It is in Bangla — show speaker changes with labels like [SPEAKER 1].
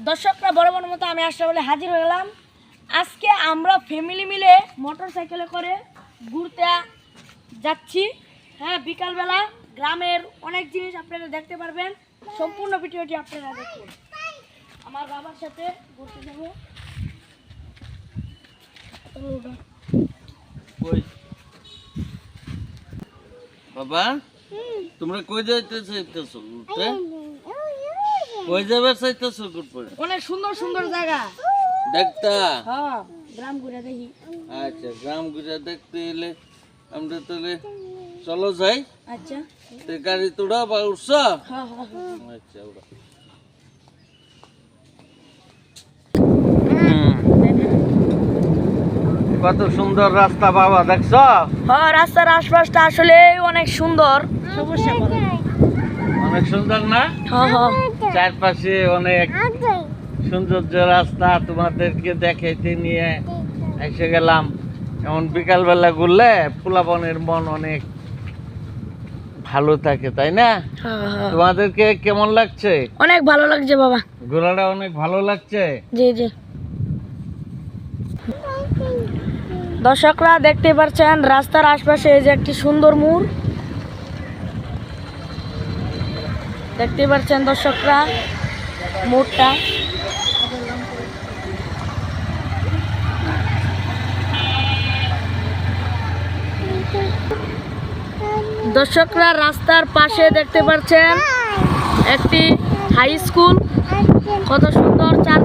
[SPEAKER 1] দর্শকরা বড় বড় মতো আমি আসলে বলে হাজির হয়ে গেলাম। আজকে আমরা ফ্যামিলি মিলে মোটর সাইকেলে করে ঘুরতে যাচ্ছি। হ্যাঁ, বিকালবেলা গ্রামের অনেক জিনিস আপনারা দেখতে পারবেন। সম্পূর্ণ ভিডিওটি আপনারা দেখুন। আমার বাবার সাথে ঘুরতে যাবো।
[SPEAKER 2] বাবা, তোমরা কই যাইতে চাইতেছো ঘুরতে? কই যাবে চাইতেছো ঘুরতে?
[SPEAKER 1] অনেক সুন্দর সুন্দর জায়গা
[SPEAKER 2] দেখতা?
[SPEAKER 1] হ্যাঁ, গ্রাম ঘুরে দেখি।
[SPEAKER 2] আচ্ছা, গ্রাম ঘুরে দেখতে এলে আমরা তাহলে চলো যাই।
[SPEAKER 1] আচ্ছা,
[SPEAKER 2] তো গাড়ি তোড়া বা উঠছ?
[SPEAKER 1] হ্যাঁ হ্যাঁ হ্যাঁ।
[SPEAKER 2] আচ্ছা, ওরা কত সুন্দর রাস্তা বাবা, দেখছ?
[SPEAKER 1] হ্যাঁ, রাস্তার আশপাশটা আসলে অনেক সুন্দর।
[SPEAKER 2] অনেক সুন্দর না?
[SPEAKER 1] হ্যাঁ হ্যাঁ,
[SPEAKER 2] চারপাশে অনেক সৌন্দর্য রাস্তা তোমাদেরকে দেখাইতে নিয়ে এসে গেলাম। এমন বিকালবেলা ঘুরলে পোলাপনের মন অনেক ভালো থাকে, তাই না?
[SPEAKER 1] হ্যাঁ হ্যাঁ,
[SPEAKER 2] তোমাদেরকে কেমন লাগছে?
[SPEAKER 1] অনেক ভালো লাগছে বাবা।
[SPEAKER 2] ঘোরাটা অনেক ভালো লাগছে।
[SPEAKER 1] জি জি, দর্শকরা দেখতে পাচ্ছেন রাস্তার আশপাশে এই যে একটি সুন্দর মোড় দেখতে পাচ্ছেন দর্শকরা, মোড়টা। দর্শকরা রাস্তার পাশে দেখতে পাচ্ছেন একটি হাই স্কুল, কত সুন্দর চার